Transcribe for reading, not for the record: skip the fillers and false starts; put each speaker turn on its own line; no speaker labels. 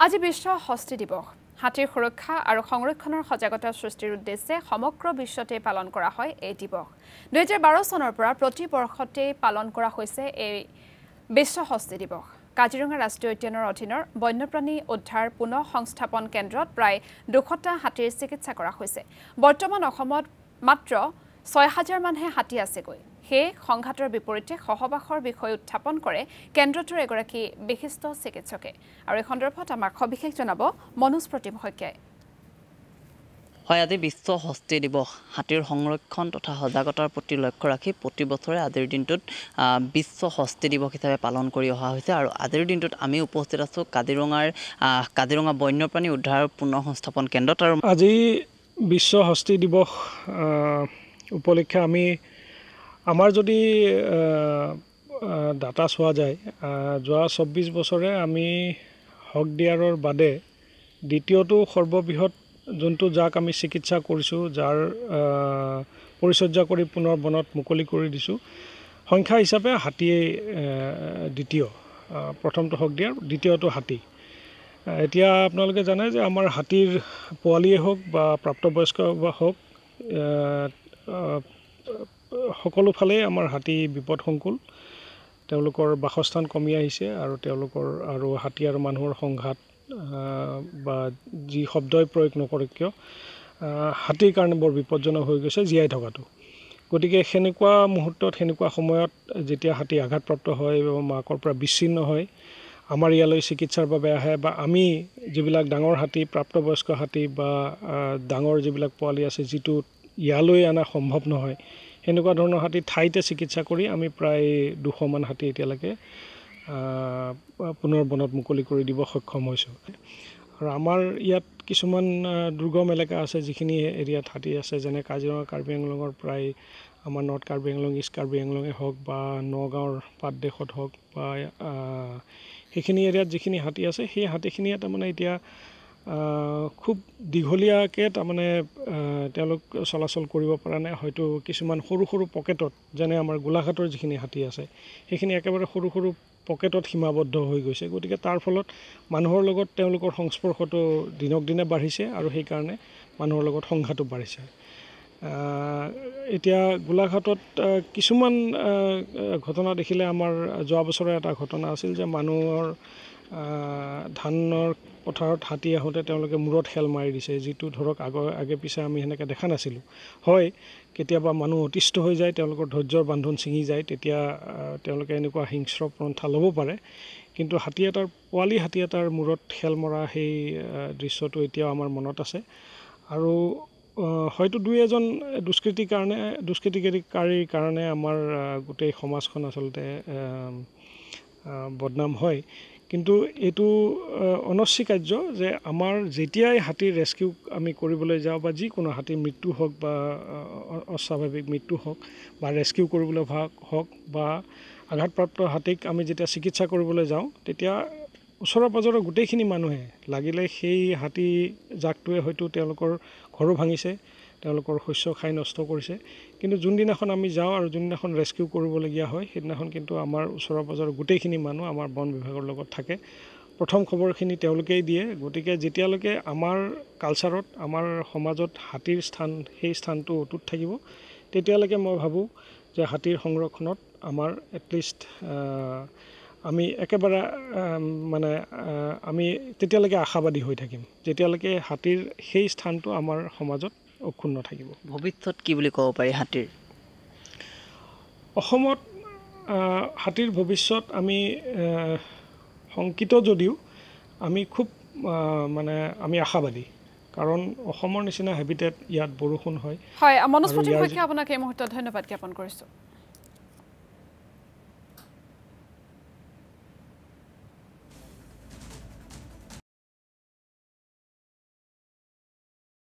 আজি বিশ্ব হস্তি দিৱস হাতীৰ সুৰক্ষা আৰু সংৰক্ষণৰ সজাগতা সৃষ্টিৰ উদ্দেশ্যে সমগ্ৰ বিশ্বতে পালন কৰা হয় এই দিৱস 2012 চনৰ পৰা প্ৰতি বৰ্ষতে পালন কৰা হৈছে এই বিশ্ব হস্তি দিৱস কাজিৰঙা ৰাষ্ট্ৰীয় উদ্যানৰ অধীনৰ বন্যপ্ৰাণী উদ্ধাৰ পুনঃ সংস্থাপন কেন্দ্ৰত প্ৰায় 200টা হাতীৰ চিকিৎসা কৰা হৈছে বৰ্তমান অসমত মাত্ৰ 6000 মানহে হাতী আছেগৈ হে সংঘাতৰ বিপৰীতে সহবাসৰ বিষয় উত্থাপন কৰে কেন্দ্ৰটোৰ এগৰাকী বিশিষ্ট চিকিৎসকে আৰু এই সন্দৰ্ভত আমাক সবিশেষ জনাব মনোজ প্ৰতিম শইকীয়াই
হয় আজি বিশ্ব হস্তি দিৱস হাতীৰ সংৰক্ষণ তথা সজাগতাৰ প্ৰতি লক্ষ্য ৰাখি প্ৰতি বছৰে আজিৰ দিনটোত বিশ্ব হস্তি দিৱস হিচাপে পালন কৰি অহা হৈছে আৰু আজিৰ দিনটোত আমি উপস্থিত আছো কাজিৰঙা বন্যপ্ৰাণী উদ্ধাৰ পুনঃ সংস্থাপন কেন্দ্ৰত আৰু
আজি বিশ্ব হস্তি দিৱস উপলক্ষে আমি আমাৰ যদি ডাটা চোৱা যায় যোৱা 24 বছৰে আমি হক দিয়াৰৰ বাদে দ্বিতীয়টো সৰ্ববৃহৎ যোনটো যাক আমি চিকিৎসা কৰিছোঁ যাৰ পৰিচৰ্যা কৰি পুনৰ বনত মুকলি কৰি দিছোঁ সংখ্যা হিচাপে হাতীয়ে দ্বিতীয় প্ৰথমটো হক দিয়াৰ দ্বিতীয়টো হাতী এতিয়া আপোনালোকে জানে যে আমাৰ হাতীৰ পোৱালিয়ে হওক বা প্ৰাপ্তবয়স্ক হওক সকলো ফালে আমাৰ হাতী বিপদসংকুল তেওঁলোকৰ বাসস্থান কমি আহিছে আৰু তেওঁলোকৰ আৰু হাতী আৰু মানুহৰ সংঘাত বা যি শব্দই প্ৰয়োগ নকৰে কিয় হাতীৰ কাৰণে বৰ বিপদজনক হৈ গৈছে জীয়াই থকাটো গতিকে সেনেকুৱা মুহূৰ্তত সেনেকুৱা সময়ত যেতিয়া হাতী আঘাতপ্ৰাপ্ত হয় বা মাকৰ পৰা বিচ্ছিন্ন হয় আমাৰ ইয়ালৈ চিকিৎসাৰ বাবে আহে বা আমি যিবিলাক ডাঙৰ হাতী প্ৰাপ্তবয়স্ক হাতী বা ডাঙৰ যিবিলাক পোৱালি আছে যিটো ইয়ালৈ অনা সম্ভৱ নহয় সেনেকুৱা ধৰণৰ হাতী ঠাইতে চিকিৎসা কৰি আমি প্ৰায় 200 মান হাতী এতিয়ালৈকে পুনৰ বনত মুকলি কৰি দিব সক্ষম হৈছোঁ আৰু আমাৰ ইয়াত কিছুমান দুৰ্গম এলেকা আছে যিখিনি এৰিয়াত হাতী আছে যেনে কাজিৰঙা কাৰ্বি আংলঙৰ প্ৰায় আমাৰ নৰ্থ কাৰ্বি আংলং ইষ্ট কাৰ্বি আংলঙে হওক বা নগাঁৱৰ পাতদেশত হওক বা সেইখিনি এৰিয়াত যিখিনি হাতী আছে সেই হাতীখিনিয়ে তাৰমানে এতিয়া খুব দীঘলীয়াকৈ তাৰমানে তেওঁলোক চলাচল কৰিব পৰা নাই হয়তো কিছুমান সৰু সৰু পকেটত যেনে আমাৰ গোলাঘাটৰ যিখিনি হাতী আছে সেইখিনি একেবাৰে সৰু সৰু পকেটত সীমাবদ্ধ হৈ গৈছে গতিকে তাৰ ফলত মানুহৰ লগত তেওঁলোকৰ সংস্পৰ্শটো দিনক দিনে বাঢ়িছে আৰু সেইকাৰণে মানুহৰ লগত সংঘাতো বাঢ়িছে এতিয়া গোলাঘাটত কিছুমান ঘটনা দেখিলে আমাৰ যোৱা বছৰৰ এটা ঘটনা আছিল যে মানুহৰ ধানৰ পথাৰত হাতী আহোঁতে তেওঁলোকে মূৰত খেল মাৰি দিছে যিটো ধৰক আগে পিছে আমি সেনেকৈ দেখা নাছিলোঁ হয় কেতিয়াবা মানুহ অতিষ্ঠ হৈ যায় তেওঁলোকৰ ধৈৰ্যৰ বান্ধোন ছিঙি যায় তেতিয়া তেওঁলোকে এনেকুৱা হিংস্ৰ পন্থা ল'ব পাৰে কিন্তু পোৱালি হাতী এটাৰ মূৰত খেল মৰা সেই দৃশ্যটো এতিয়াও আমাৰ মনত আছে আৰু হয়তো দুই এজন দুষ্কৃতিকাৰীৰ কাৰণে আমাৰ গোটেই সমাজখন আচলতে বদনাম হয় কিন্তু এইটো অনস্বীকাৰ্য যে আমাৰ যেতিয়াই হাতীৰ ৰেস্কিউ আমি কৰিবলৈ যাওঁ বা যিকোনো হাতীৰ মৃত্যু হওক বা অস্বাভাৱিক মৃত্যু হওক বা ৰেস্কিউ কৰিবলৈ হওক বা আঘাতপ্ৰাপ্ত হাতীক আমি যেতিয়া চিকিৎসা কৰিবলৈ যাওঁ তেতিয়া ওচৰৰ পাজৰৰ গোটেইখিনি মানুহে লাগিলে সেই হাতী জাকটোৱে হয়তো তেওঁলোকৰ ঘৰো ভাঙিছে তেওঁলোকৰ শস্য খাই নষ্ট কৰিছে কিন্তু যোনদিনাখন আমি যাওঁ আৰু যোনদিনাখন ৰেস্কিউ কৰিবলগীয়া হয় সেইদিনাখন কিন্তু আমাৰ ওচৰৰ পাজৰৰ গোটেইখিনি মানুহ আমাৰ বন বিভাগৰ লগত থাকে প্ৰথম খবৰখিনি তেওঁলোকেই দিয়ে গতিকে যেতিয়ালৈকে আমাৰ কালচাৰত আমাৰ সমাজত হাতীৰ সেই স্থানটো অটুট থাকিব তেতিয়ালৈকে মই ভাবোঁ যে হাতীৰ সংৰক্ষণত আমাৰ এটলিষ্ট আমি একেবাৰে আমি তেতিয়ালৈকে আশাবাদী হৈ থাকিম যেতিয়ালৈকে হাতীৰ সেই স্থানটো আমাৰ সমাজত অক্ষুণ্ণ থাকিব
ভৱিষ্যত কি বুলি ক'ব পাৰি হাতীৰ
অসমত হাতীৰ ভৱিষ্যত আমি শংকিত যদিও আমি খুব আমি আশাবাদী কাৰণ অসমৰ নিচিনা হেবিটেট ইয়াত বৰষুণ হয়
মনোজ প্ৰতিম শইকীয়া আপোনাক এই মুহূৰ্তত ধন্যবাদ জ্ঞাপন কৰিছোঁ